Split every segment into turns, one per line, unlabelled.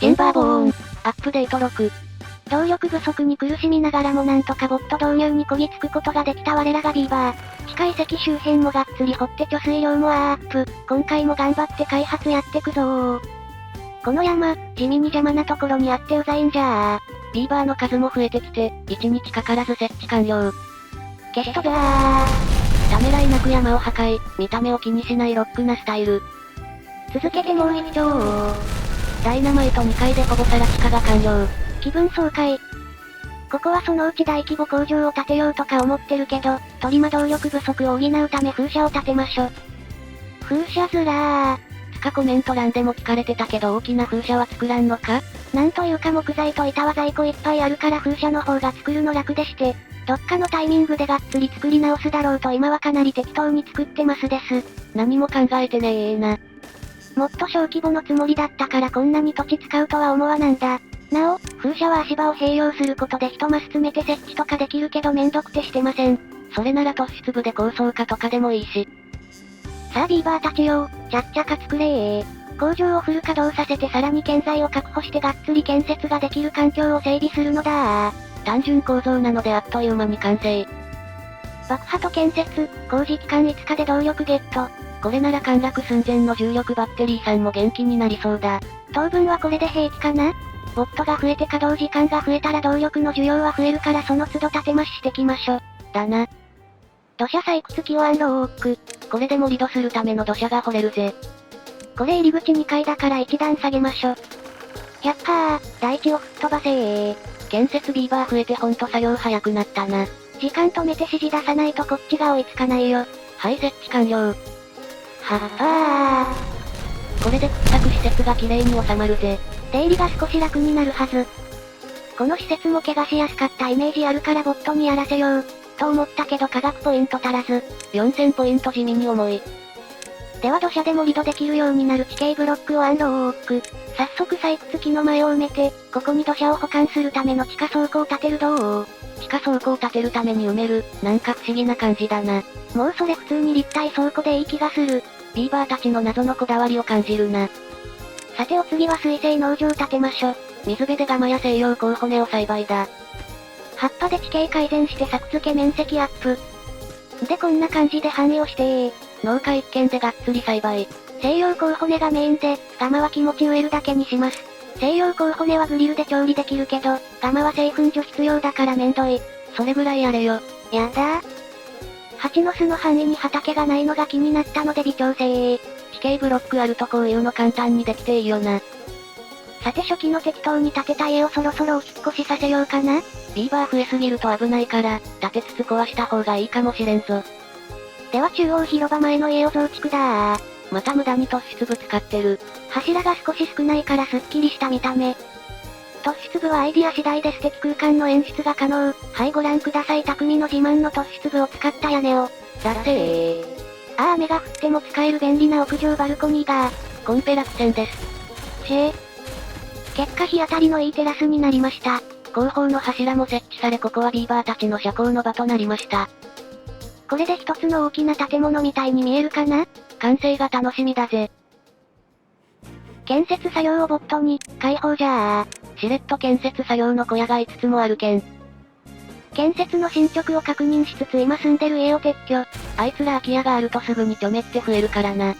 チェンバーボーン。アップデート6。
動力不足に苦しみながらもなんとかボット導入にこぎつくことができた我らがビーバー。地下遺跡周辺もがっつり掘って貯水量もアップ。今回も頑張って開発やってくぞー。この山、地味に邪魔なところにあってうざいんじゃー。
ビーバーの数も増えてきて、1日かからず設置完了。
消しとじゃー。
ためらいなく山を破壊、見た目を気にしないロックなスタイル。
続けてもう一丁。
ダイナマイト2回でほぼさら地下が完了。
気分爽快。ここはそのうち大規模工場を建てようとか思ってるけど、トリマ動力不足を補うため風車を建てましょ。風車ずらー。
つかコメント欄でも聞かれてたけど大きな風車は作らんのか？
なんというか木材と板は在庫いっぱいあるから風車の方が作るの楽でして、どっかのタイミングでがっつり作り直すだろうと今はかなり適当に作ってますです。
何も考えてねえな。
もっと小規模のつもりだったからこんなに土地使うとは思わなんだ。なお、風車は足場を併用することで一マス詰めて設置とかできるけどめんどくてしてません。
それなら突出部で高層化とかでもいいし。
さあビーバーたちよ、ちゃっちゃか作れー。工場をフル稼働させてさらに建材を確保してがっつり建設ができる環境を整備するのだー。
単純構造なのであっという間に完成。
爆破と建設、工事期間5日で動力ゲット。
これなら陥落寸前の重力バッテリーさんも元気になりそうだ。
当分はこれで平気かな？ボットが増えて稼働時間が増えたら動力の需要は増えるからその都度立て増ししてきましょ。
だな。
土砂採掘機をアンローク。
これで盛り土するための土砂が掘れるぜ。
これ入り口2階だから1段下げましょ。100パー、大地を吹っ飛ばせー。
建設ビーバー増えてほんと作業早くなったな。
時間止めて指示出さないとこっちが追いつかないよ。
はい、設置完了。
はっは
ー。これで掘削施設が綺麗に収まるぜ。
出入りが少し楽になるはず。この施設も怪我しやすかったイメージあるからボットにやらせよう。と思ったけど科学ポイント足らず。
4000ポイント地味に重い。
では土砂で盛り土できるようになる地形ブロックをアンローク。早速採掘機の前を埋めて、ここに土砂を保管するための地下倉庫を建てるどう？
地下倉庫を建てるために埋める、なんか不思議な感じだな。
もうそれ普通に立体倉庫でいい気がする。
ビーバーたちの謎のこだわりを感じるな。
さてお次は水生農場建てましょ。
水辺でガマや西洋コウホネを栽培だ。
葉っぱで地形改善して作付け面積アップ。でこんな感じで繁葉してー。
農家一軒でがっつり栽培。
西洋コウホネがメインで、ガマは気持ち植えるだけにします。西洋コウホネはグリルで調理できるけど、ガマは製粉所必要だからめんどい。
それぐらいやれよ。
やだー。蜂の巣の範囲に畑がないのが気になったので微調整。
地形ブロックあるとこういうの簡単にできていいよな。
さて初期の適当に建てた家をそろそろお引っ越しさせようかな。
ビーバー増えすぎると危ないから、建てつつ壊した方がいいかもしれんぞ。
では中央広場前の家を増築だー。
また無駄に突出部使ってる。
柱が少し少ないからすっきりした見た目。突出部はアイディア次第で素敵空間の演出が可能。はいご覧ください匠の自慢の突出部を使った屋根を。
だってー。
ああ雨が降っても使える便利な屋上バルコニーが。
コンペ落選です。
結果日当たりのいいテラスになりました。
後方の柱も設置されここはビーバーたちの社交の場となりました。
これで一つの大きな建物みたいに見えるかな？
完成が楽しみだぜ。
建設作業をボットに、開放じゃー。
しれっと建設作業の小屋が5つもあるけん。
建設の進捗を確認しつつ今住んでる家を撤去。
あいつら空き家があるとすぐにちょめって増えるからな。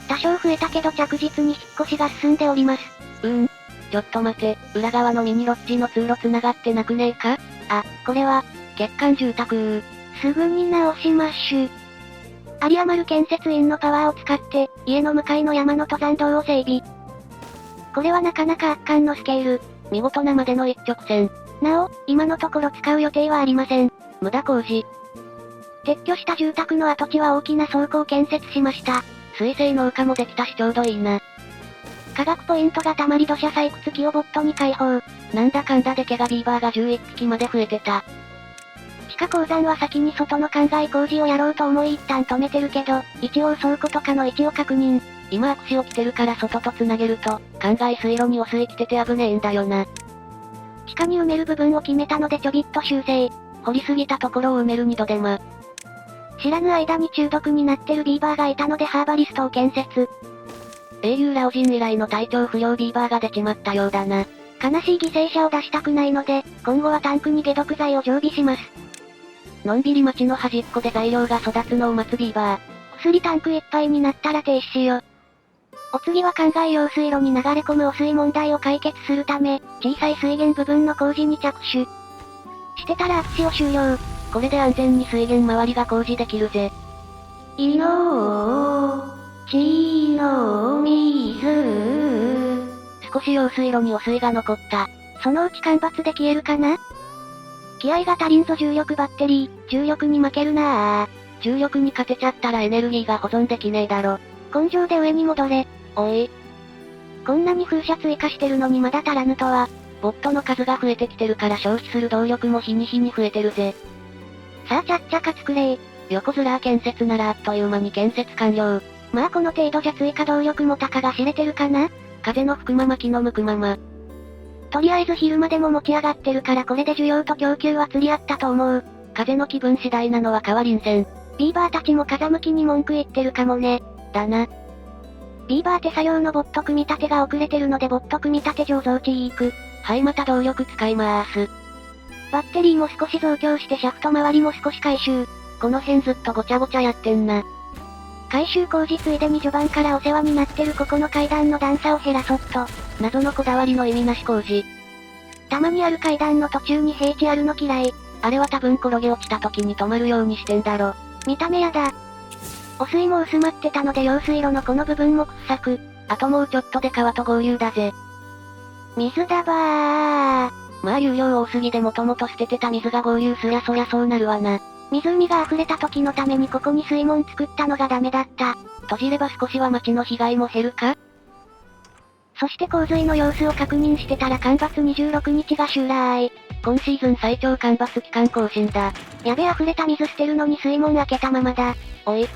多少増えたけど着実に引っ越しが進んでおります。
ちょっと待て、裏側のミニロッジの通路繋がってなくねえか？
あ、これは、
欠陥住宅
すぐに直しまっしゅ。有り余る建設員のパワーを使って、家の向かいの山の登山道を整備。これはなかなか圧巻のスケール。
見事なまでの一直線。
なお、今のところ使う予定はありません。
無駄工事。
撤去した住宅の跡地は大きな倉庫を建設しました。
水生農家もできたしちょうどいいな。
科学ポイントがたまり土砂採掘機をボットに開放。
なんだかんだで毛がビーバーが11匹まで増えてた。
地下鉱山は先に外の灌漑工事をやろうと思い一旦止めてるけど、一応倉庫とかの位置を確認。
今握手を着てるから外と繋げると、灌漑水路に汚水来てて危ねえんだよな。
地下に埋める部分を決めたのでちょびっと修正。
掘りすぎたところを埋める二度手間。
知らぬ間に中毒になってるビーバーがいたのでハーバリストを建設。
英雄ラオジン以来の体調不良ビーバーが出ちまったようだな。
悲しい犠牲者を出したくないので、今後はタンクに解毒剤を常備します。
のんびり街の端っこで材料が育つのを待つビーバー。
薬タンクいっぱいになったら停止しよ。お次は灌漑用水路に流れ込む汚水問題を解決するため、小さい水源部分の工事に着手。してたら圧死を終了。
これで安全に水源周りが工事できるぜ。
いのー、ちの水。
少し用水路に汚水が残った。
そのうち干ばつで消えるかな？気合が足りんぞ重力バッテリー、重力に負けるなぁ。
重力に勝てちゃったらエネルギーが保存できねえだろ。
根性で上に戻れ。
おい。
こんなに風車追加してるのにまだ足らぬとは。
ボットの数が増えてきてるから消費する動力も日に日に増えてるぜ。
さあちゃっちゃか作れー。
横面建設ならあっという間に建設完了。
まあこの程度じゃ追加動力もたかが知れてるかな？
風の吹くまま気の向くまま。
とりあえず昼間でも持ち上がってるからこれで需要と供給は釣り合ったと思う。
風の気分次第なのは変わりんせん。
ビーバーたちも風向きに文句言ってるかもね。
だな。
ビーバー手作業のボット組み立てが遅れてるのでボット組み立て醸造地へ行く。
はい、また動力使いまーす。
バッテリーも少し増強してシャフト周りも少し回収。
この辺ずっとごちゃごちゃやってんな。
回収工事ついでに序盤からお世話になってるここの階段の段差を減らそっと。
謎のこだわりの意味なし工事。
たまにある階段の途中に平地あるの嫌い。
あれは多分転げ落ちた時に止まるようにしてんだろ。
見た目やだ。汚水も薄まってたので用水路のこの部分も掘削。
あともうちょっとで川と合流だぜ。
水だばー。
まあ有料多すぎでもともと捨ててた水が合流すりゃそりゃそうなるわな。
湖が溢れた時のためにここに水門作ったのがダメだった。
閉じれば少しは町の被害も減るか？
そして洪水の様子を確認してたら干ばつ26日が襲来。
今シーズン最長干ばつ期間更新だ。
やべ溢れた水捨てるのに水門開けたままだ。
おい。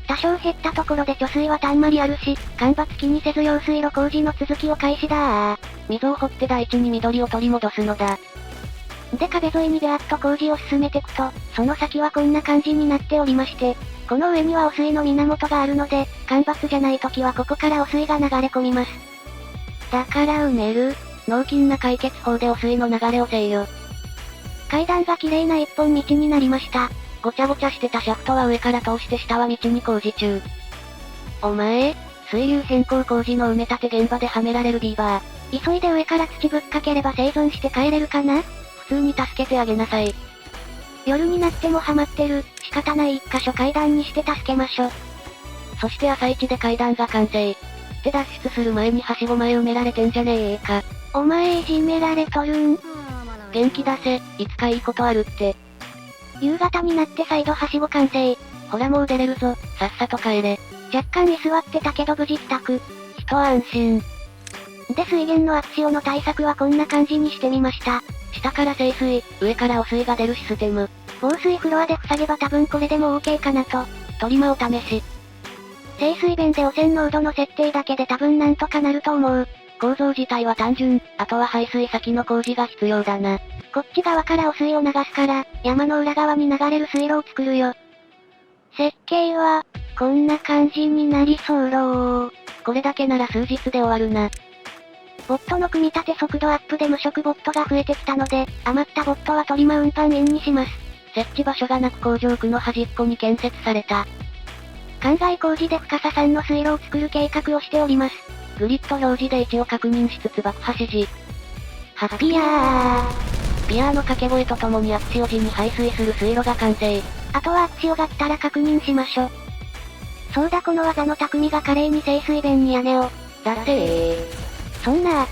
多少減ったところで貯水はたんまりあるし、干ばつ気にせず用水路工事の続きを開始だー。
溝を掘って大地に緑を取り戻すのだ。
で壁沿いにベアッと工事を進めてくと、その先はこんな感じになっておりまして、この上には汚水の源があるので、干ばつじゃない時はここから汚水が流れ込みます。だから埋める。
脳筋な解決法で汚水の流れをせいよ。
階段が綺麗な一本道になりました。
ごちゃごちゃしてたシャフトは上から通して下は道に工事中。お前、水流変更工事の埋め立て現場ではめられるビーバ
ー。急いで上から土ぶっかければ生存して帰れるかな？
普通に助けてあげなさい。
夜になってもハマってる。仕方ない一箇所階段にして助けましょ。
そして朝一で階段が完成。って脱出する前にはしご前埋められてんじゃねえか。
お前いじめられとるん？
元気出せ、いつかいいことあるって。
夕方になって再度はしご完成。
ほらもう出れるぞ、さっさと帰れ。
若干居座ってたけど無事帰宅。
一安心。
で水源の圧潮の対策はこんな感じにしてみました。
下から清水、上から汚水が出るシステム。
防水フロアで塞げば多分これでも OK かなと。
トリマお試し。
清水弁で汚染濃度の設定だけで多分なんとかなると思う。
構造自体は単純、あとは排水先の工事が必要だな。
こっち側から汚水を流すから、山の裏側に流れる水路を作るよ。設計は、こんな感じになりそうろー。
これだけなら数日で終わるな。
ボットの組み立て速度アップで無色ボットが増えてきたので、余ったボットはトリマ運搬インにします。
設置場所がなく工場区の端っこに建設された。
灌漑工事で深さ3の水路を作る計画をしております。
グリッド表示で位置を確認しつつ爆破指示。
ハッピヤー。
ピヤーの掛け声とともにアクシオ時に排水する水路が完成。
あとはアクシオが来たら確認しましょ。そうだこの技の匠が華麗に清水弁に屋根を。
だって
そんな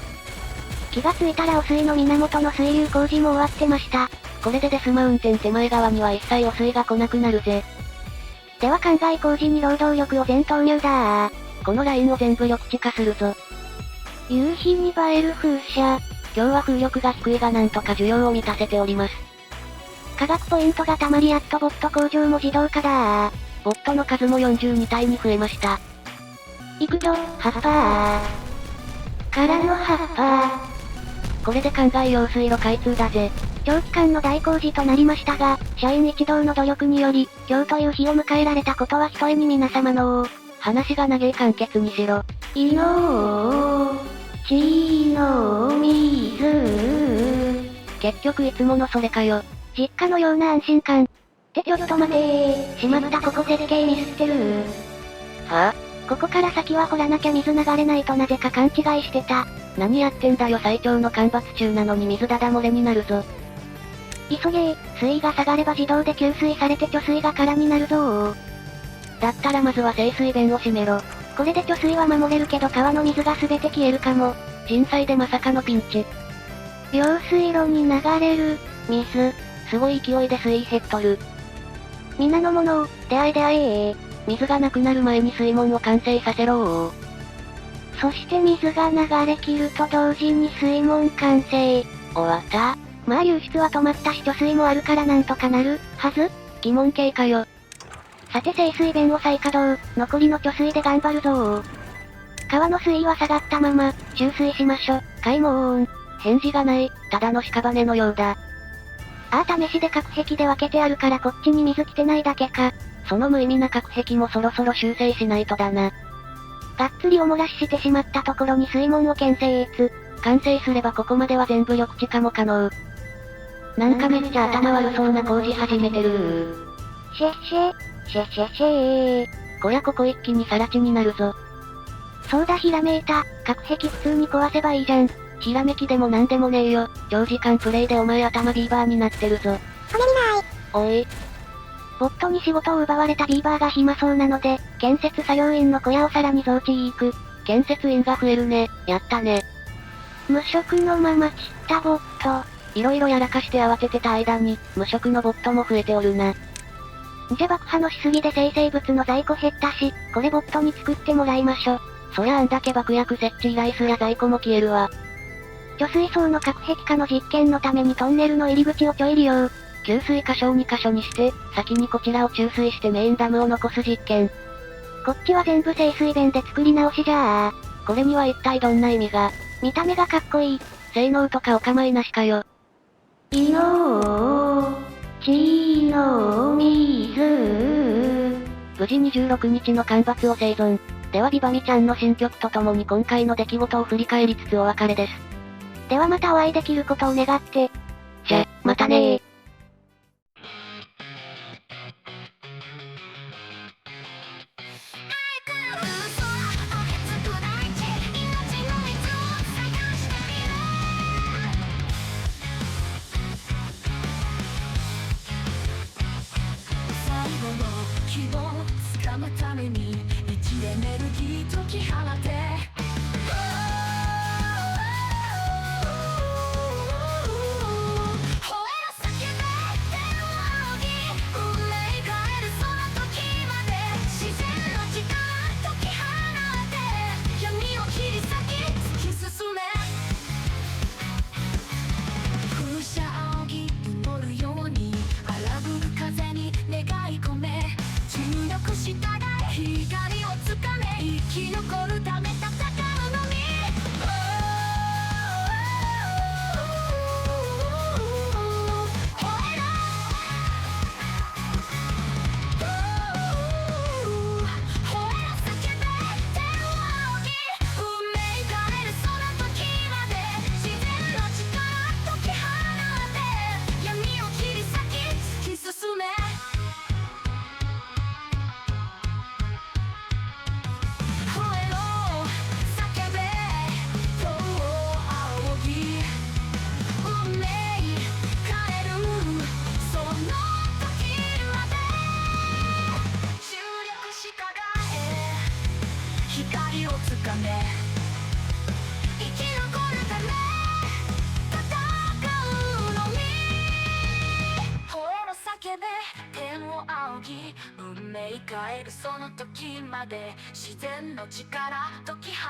気がついたら汚水の源の水流工事も終わってました。
これでデスマウンテン手前側には一切汚水が来なくなるぜ。
では灌漑工事に労働力を全投入だー。
このラインを全部緑地化するぞ。
夕日に映える風車。
今日は風力が低いがなんとか需要を満たせております。
科学ポイントがたまりやっとボット工場も自動化だー。
ボットの数も42体に増えました。
行くぞ、葉っぱー。からの葉っぱー。
これで灌漑用水路開通だぜ。
長期間の大工事となりましたが、社員一同の努力により、今日という日を迎えられたことはひとえに皆様の
話が長え簡潔にしろ。
いのちの水。
結局いつものそれかよ。
実家のような安心感。ってちょっと待てー。しまった、ここ設計ミスってるー。
は
ここから先は掘らなきゃ水流れないとなぜか勘違いしてた。
何やってんだよ、最長の干ばつ中なのに水だだ漏れになるぞ。
急げー。水位が下がれば自動で給水されて貯水が空になるぞー。
だったらまずは清水弁を閉めろ。
これで貯水は守れるけど川の水が全て消えるかも。
震災でまさかのピンチ。
用水路に流れる水。
すごい勢いで水位減っとる。
皆の者を、出会え。
水がなくなる前に水門を完成させろー。
そして水が流れ切ると同時に水門完成。
終わった。
まあ流出は止まったし貯水もあるからなんとかなる、はず。
疑問形かよ。
さて清水弁を再稼働、残りの貯水で頑張るぞー。川の水位は下がったまま、注水しましょ。開門。
返事がない、ただの屍のようだ。
ああ試しで隔壁で分けてあるからこっちに水来てないだけか。
その無意味な隔壁もそろそろ修正しないとだな。
がっつりお漏らししてしまったところに水門を建設。
完成すればここまでは全部緑地化も可能。なんかめっちゃ頭悪そうな工事始めてるー。
シェー。
こりゃここ一気に更地になるぞ。
そうだひらめいた。隔壁普通に壊せばいいじゃん。
ひらめきでもなんでもねえよ。長時間プレイでお前頭ビーバーになってるぞ。
おい。ボットに仕事を奪われたビーバーが暇そうなので、建設作業員の小屋をさらに増地行く。
建設員が増えるね。やったね。
無職のまま散ったボット。
いろいろやらかして慌ててた間に、無職のボットも増えておるな。
じゃ爆破のしすぎで生成物の在庫減ったし、これボットに作ってもらいましょ。
そりゃあんだけ爆薬設置依頼数や在庫も消えるわ。
貯水槽の隔壁化の実験のためにトンネルの入り口をちょい利用。
給水箇所を2箇所にして、先にこちらを注水してメインダムを残す実験。
こっちは全部清水弁で作り直しじゃあ。
これには一体どんな意味が。
見た目がかっこいい。
性能とかお構いなしかよ。
いのちの水。
無事26日の干ばつを生存。ではビバミちゃんの新曲とともに今回の出来事を振り返りつつお別れです。
ではまたお会いできることを願って。
じゃ、またねー。
希望つかむために一エネルギー解き放て光をつかめ生き残るため戦うのみ光をつかめ生き残るため戦うのみ吠えろ叫べ天を仰ぎ運命変えるその時まで自然の力解き放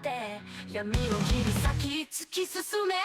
て闇を切り裂き突き進め